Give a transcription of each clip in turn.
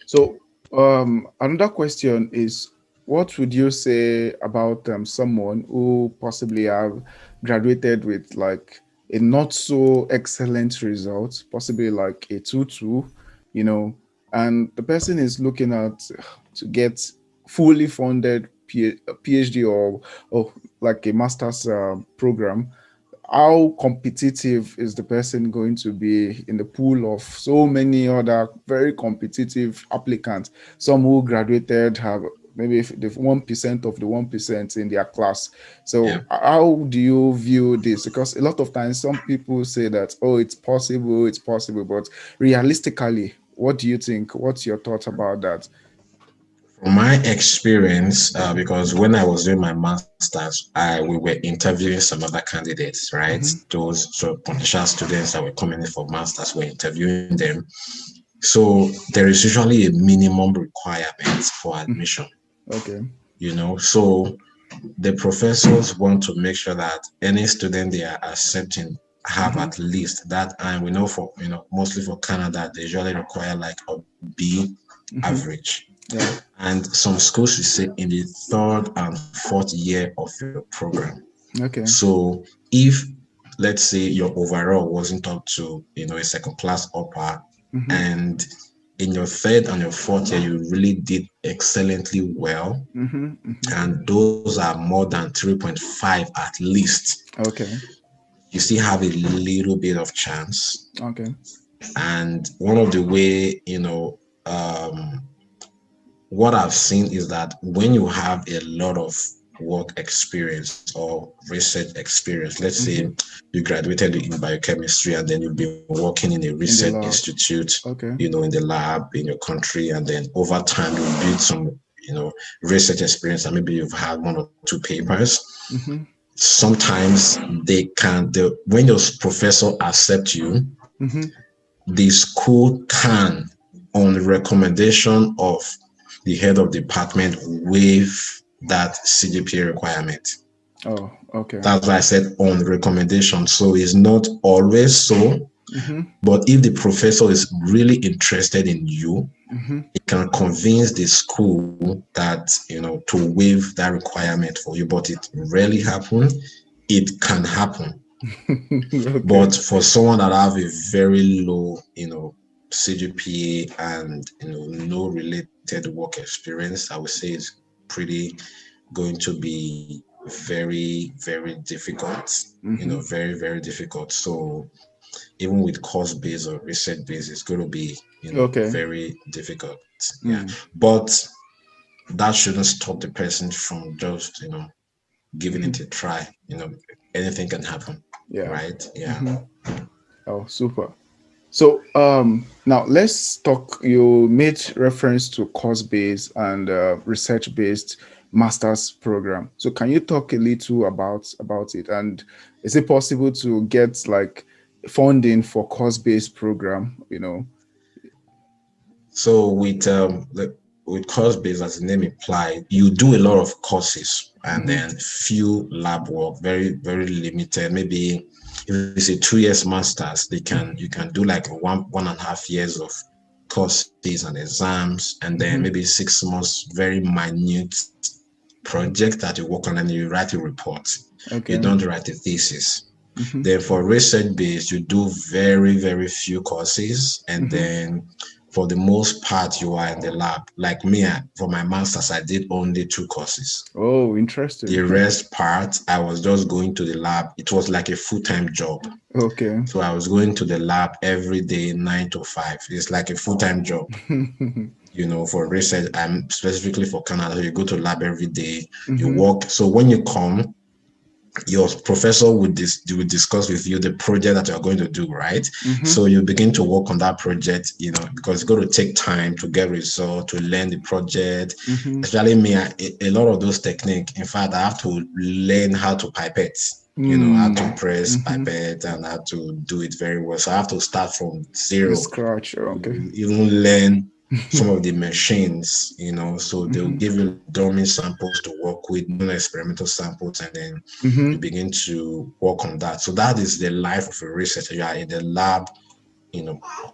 So, another question is, what would you say about someone who possibly have graduated with like a not so excellent result, possibly like a 2-2, you know, and the person is looking at to get fully funded PhD or like a master's program. How competitive is the person going to be in the pool of so many other very competitive applicants? Some who graduated have maybe the 1% of the 1% in their class. Yeah. So how do you view this? Because a lot of times some people say that, oh, it's possible, but realistically, what do you think? What's your thoughts about that? From my experience, because when I was doing my master's, we were interviewing some other candidates, right? Mm-hmm. Those potential students that were coming in for masters, were interviewing them. So there is usually a minimum requirement for admission, Okay. So the professors want to make sure that any student they are accepting have Mm-hmm. at least that, and we know for mostly for Canada they usually require like a B Mm-hmm. average. Yeah. And some schools will say in the third and fourth year of your program. Okay. So if, let's say, your overall wasn't up to a second class upper, Mm-hmm. and in your third and your fourth year you really did excellently well, Mm-hmm. Mm-hmm. and those are more than 3.5 at least, Okay. you still have a little bit of chance. Okay. And one of the way, um, what I've seen is that when you have a lot of work experience or research experience, let's say Mm-hmm. you graduated in biochemistry and then you've been working in a In the research lab. institute, Okay. in the lab in your country, and then over time you build some, research experience, and maybe you've had one or two papers. Mm-hmm. Sometimes when your professor accept you, Mm-hmm. the school can, on the recommendation of the head of department, waive that CGPA requirement. Oh, okay. That's why I said on recommendation. So it's not always so, Mm-hmm. but if the professor is really interested in you, Mm-hmm. he can convince the school that, to waive that requirement for you. But it rarely happens. It can happen. Okay. But for someone that have a very low, CGPA and no related work experience, I would say it's pretty going to be very, very difficult. Mm-hmm. Very, very difficult. So even with course-based or research-based, it's going to be, Okay. very difficult. Yeah. Mm. But that shouldn't stop the person from just, giving Mm-hmm. it a try. Anything can happen. Yeah. Right. Yeah. Mm-hmm. Oh, super. So now let's talk. You made reference to course-based and research-based master's program. So can you talk a little about it? And is it possible to get like funding for course-based program? So with course based, as the name implied, you do a lot of courses and Mm-hmm. then few lab work, very, very limited. Maybe if it's a 2 years masters, you can do like 1.5 years of courses and exams, and then Mm-hmm. maybe 6 months very minute project that you work on, and you write a report. You Okay. don't write a thesis. Mm-hmm. Then for research based, you do very, very few courses. And Mm-hmm. then for the most part, you are in the lab. Like me, for my master's, I did only 2 courses. Oh, The interesting. rest part, I was just going to the lab. It was like a full-time job. Okay. So I was going to the lab every day, 9 to 5. It's like a full-time job, for research. I'm specifically for Canada. So you go to lab every day, you Mm-hmm. work. So when you come, your professor would discuss with you the project that you're going to do, right? Mm-hmm. So you begin to work on that project, because it's going to take time to get results, to learn the project. Mm-hmm. Especially me, a lot of those techniques. In fact, I have to learn how to pipette, how to press Mm-hmm. pipette and how to do it very well. So I have to start from From zero, scratch. Okay. even learn some of the machines, so they'll Mm-hmm. give you dummy samples to work with, non-experimental samples, and then Mm-hmm. you begin to work on that. So that is the life of a researcher. You are in the lab,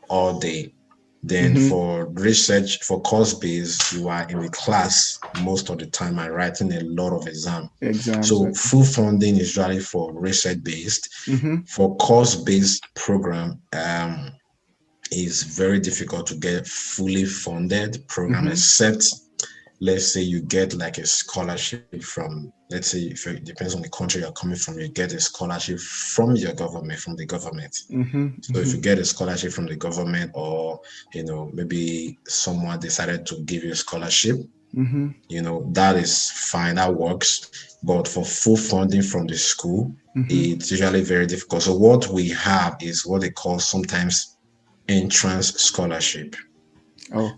all day. Then for research, for course-based, you are in the class most of the time and writing a lot of exams. So full funding is usually for research-based. For course-based program, is very difficult to get fully funded program, except let's say you get like a scholarship from, let's say if it depends on the country you're coming from, you get a scholarship from your government, from the government. So if you get a scholarship from the government, or maybe someone decided to give you a scholarship, that is fine, that works. But for full funding from the school, it's usually very difficult. So what we have is what they call sometimes entrance scholarship.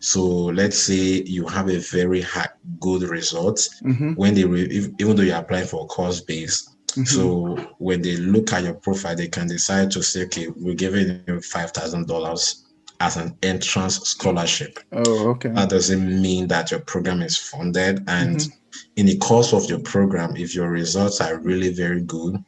So let's say you have a very good result when they even though you're applying for a course base. So when they look at your profile, they can decide to say, okay, we're giving you $5,000 as an entrance scholarship. That doesn't mean that your program is funded. And in the course of your program, if your results are really very good,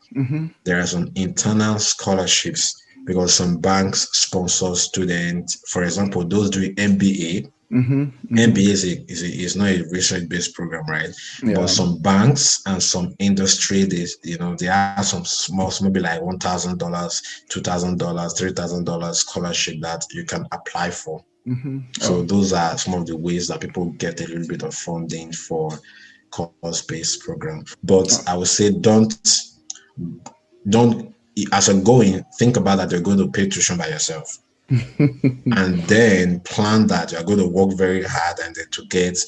there are some internal scholarships, because some banks sponsor students. For example, those doing MBA. MBA is not a research-based program, right? But some banks and some industry, they have some small, maybe like $1,000, $2,000, $3,000 scholarship that you can apply for. So those are some of the ways that people get a little bit of funding for course-based program. But I would say don't as you're going, think about that you're going to pay tuition by yourself. And then plan that you're going to work very hard and then to get,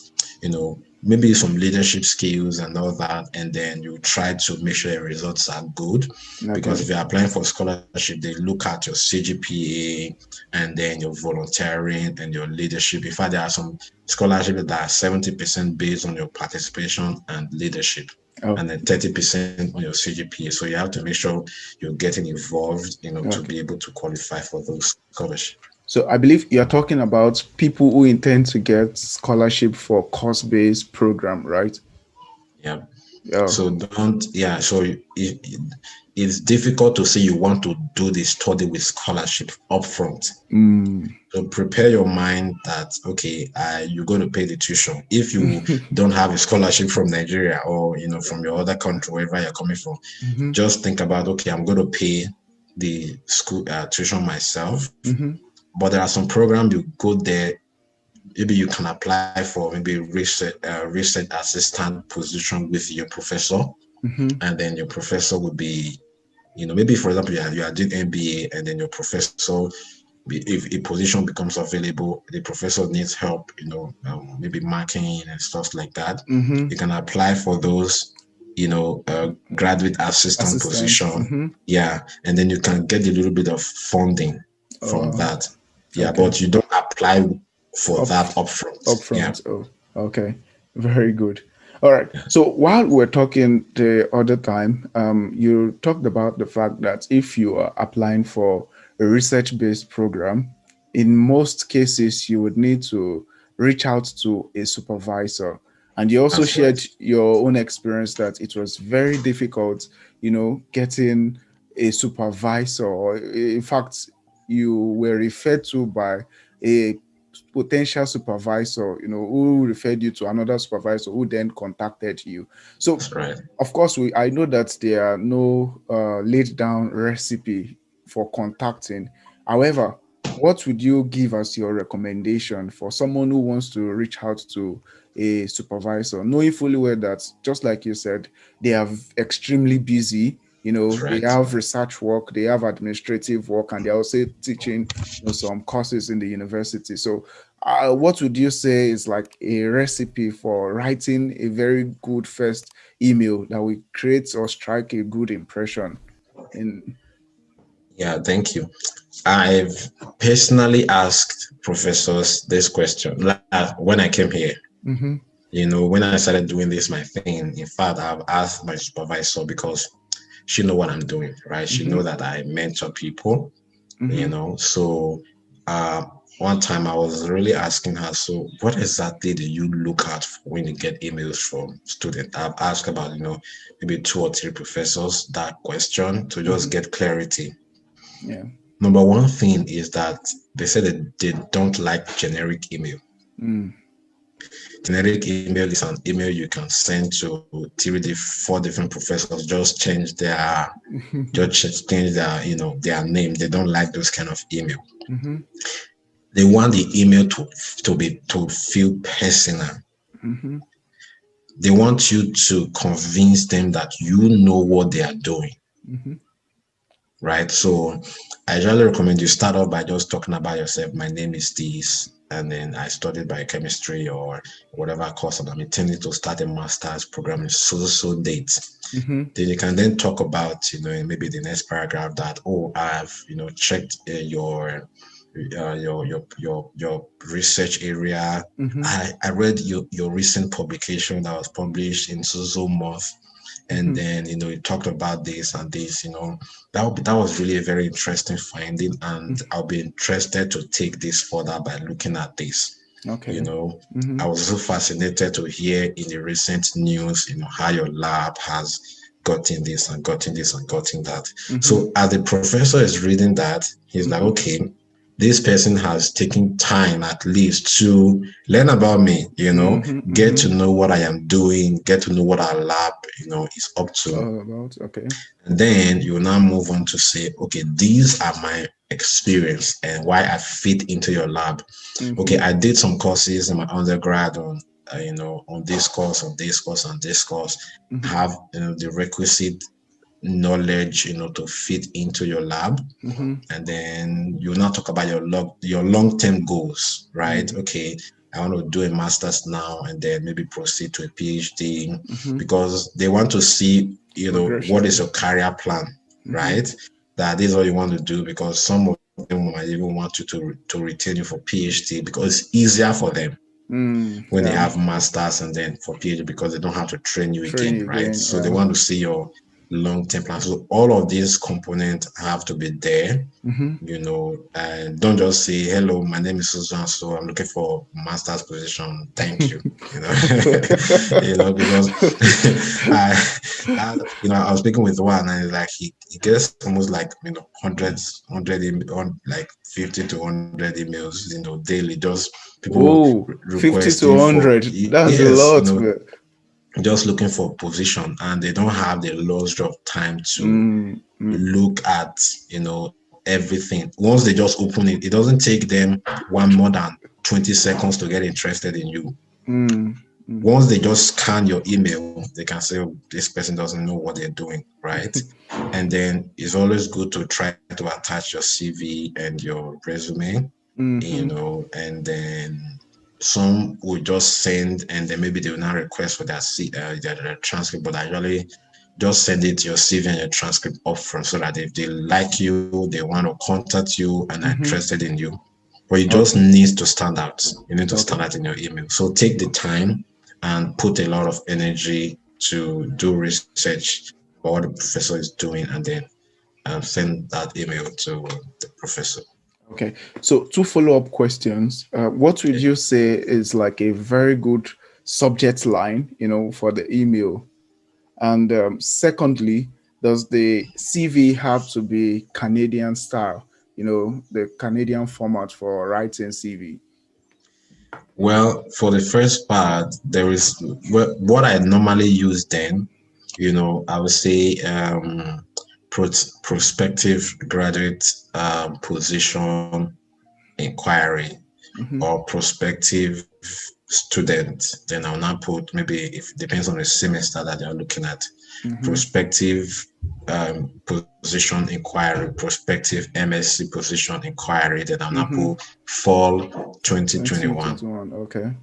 maybe some leadership skills and all that. And then you try to make sure your results are good. Because if you're applying for scholarship, they look at your CGPA and then your volunteering and your leadership. In fact, there are some scholarships that are 70% based on your participation and leadership. And then 30% on your CGPA. So you have to make sure you're getting involved, to be able to qualify for those scholarships. So I believe you're talking about people who intend to get scholarship for course-based program, right? Yeah. So so it's difficult to say you want to do the study with scholarship upfront. So prepare your mind that, okay, you're going to pay the tuition. If you don't have a scholarship from Nigeria or, from your other country, wherever you're coming from, just think about, okay, I'm going to pay the school tuition myself. But there are some programs you go there, maybe you can apply for maybe research assistant position with your professor. And then your professor would be, maybe for example, you are doing MBA and then your professor, if a position becomes available, the professor needs help, maybe marking and stuff like that. You can apply for those, graduate assistant position. And then you can get a little bit of funding from that. But you don't apply for that upfront. Okay, very good. All right. So while we're talking the other time, you talked about the fact that if you are applying for a research-based program, in most cases, you would need to reach out to a supervisor. And you also shared your own experience that it was very difficult, getting a supervisor, or in fact, you were referred to by a potential supervisor, who referred you to another supervisor who then contacted you. So, of course, I know that there are no laid down recipe for contacting. However, what would you give as your recommendation for someone who wants to reach out to a supervisor, knowing fully well that, just like you said, they are extremely busy? They have research work, they have administrative work, and they're also teaching some courses in the university. So what would you say is like a recipe for writing a very good first email that will create or strike a good impression? Thank you. I've personally asked professors this question when I came here. When I started doing this, my thing, in fact, I've asked my supervisor, because she know what I'm doing, right? She know that I mentor people, So one time I was really asking her, so what exactly do you look at when you get emails from students? I've asked about, maybe 2 or 3 professors that question to just get clarity. Number one thing is that they said that they don't like generic email. Generic email is an email you can send to 4 different professors, just change their their name. They don't like those kind of email. They want the email to feel personal. They want you to convince them that you know what they are doing. Right? So I usually recommend you start off by just talking about yourself. My name is this, and then I studied biochemistry or whatever course, and I'm intending to start a master's program in so date. Then you can then talk about, in maybe the next paragraph that, I've, checked your research area. I read your recent publication that was published in so month. And then, you talked about this and this, that was really a very interesting finding. And I'll be interested to take this further by looking at this. Okay. I was so fascinated to hear in the recent news, how your lab has gotten this and gotten this and gotten that. So as the professor is reading that, he's like, okay, this person has taken time at least to learn about me, get to know what I am doing, get to know what our lab, is up to. Okay. And then you now move on to say, okay, these are my experience and why I fit into your lab. Okay, I did some courses in my undergrad on, on this course, on this course, on this course, have the requisite knowledge, to fit into your lab. And then you now talk about your long-term goals, right? Okay, I want to do a master's now and then maybe proceed to a PhD, because they want to see, what is your career plan, right? That is what you want to do, because some of them might even want you to retain you for PhD because it's easier for them when they have masters and then for PhD, because they don't have to train you again, right? So they want to see your long-term plan. So all of these components have to be there, and don't just say, hello, my name is Susan, so I'm looking for master's position. Thank you. Because I was speaking with one and like he gets almost like hundreds, like 50 to 100 emails, daily. Just people 50 to 100. That's a lot. Just looking for position, and they don't have the luxury of time to look at everything. Once they just open it, it doesn't take them more than 20 seconds to get interested in you. Once they just scan your email, they can say, oh, this person doesn't know what they're doing, right? And then it's always good to try to attach your CV and your resume, and then some will just send, and then maybe they will not request for their transcript, but actually just send it your CV and your transcript up front, so that if they like you, they want to contact you and are interested in you. But you just need to stand out. You need to stand out in your email. So take the time and put a lot of energy to do research about what the professor is doing, and then send that email to the professor. Okay, so 2 follow-up questions. What would you say is like a very good subject line, for the email? And secondly, does the CV have to be Canadian style, the Canadian format for writing CV? Well, for the first part, there is what I normally use then, I would say prospective graduate position inquiry, or prospective student. Then I'll now put, maybe if it depends on the semester that they're looking at, prospective position inquiry, prospective M.Sc position inquiry. Then I'll now put fall 2021. Okay.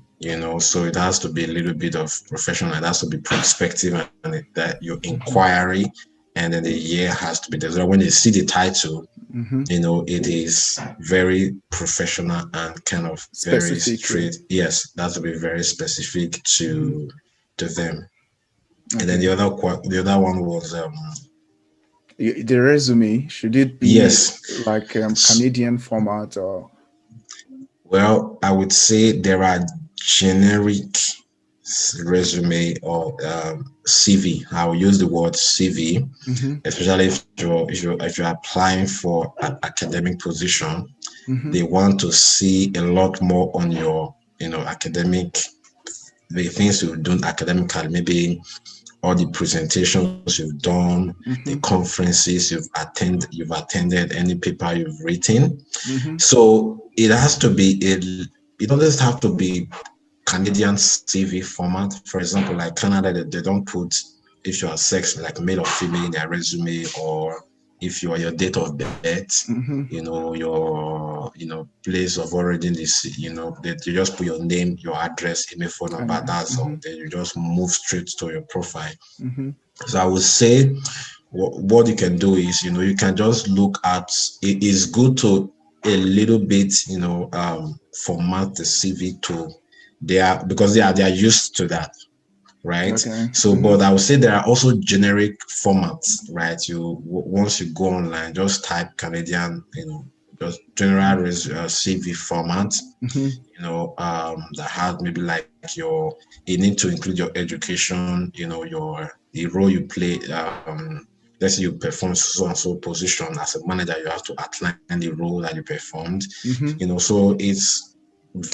So it has to be a little bit of professional. It has to be prospective, and that your inquiry, and then the year has to be there. So when you see the title, it is very professional and kind of very straight. Yes, that will be very specific to them. Okay. And then the other one was the resume. Should it be like Canadian format or? Well, I would say there are generic resume or CV. I'll use the word CV, especially if you're applying for an academic position. They want to see a lot more on your, academic, the things you've done academically, maybe all the presentations you've done, the conferences you've attended, any paper you've written. So it has to be it doesn't have to be Canadian CV format. For example, like Canada, they don't put if you are sex, like male or female, in their resume, or if you are your date of birth, your place of origin is, that you just put your name, your address, email, phone number. That's all. Then you just move straight to your profile. So I would say what you can do is, you can just look at. It is good to a little bit, format the CV to because they are used to that, right? Okay. So, but I would say there are also generic formats, right? Once you go online, just type Canadian, just general CV format, that has maybe like you need to include your education, the role you play. Let's say you perform so and so position as a manager, you have to outline the role that you performed. So it's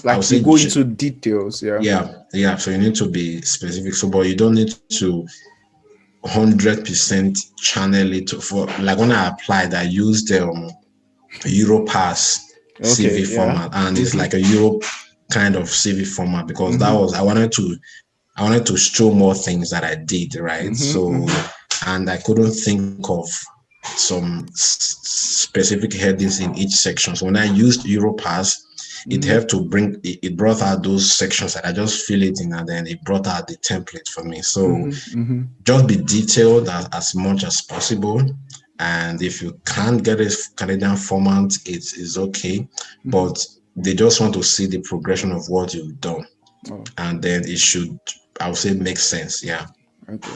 like you go into details. Yeah. So you need to be specific. So, but you don't need to 100% channel it for. Like when I applied, I used Europass CV format, and it's like a Europe kind of CV format because that was I wanted to show more things that I did, right? So, and I couldn't think of some specific headings in each section. So when I used Europass, it helped to it brought out those sections that I just fill it in, and then it brought out the template for me. So just be detailed as much as possible. And if you can't get a Canadian format, it's okay. But they just want to see the progression of what you've done. And then it should, I would say, make sense. Yeah. Okay.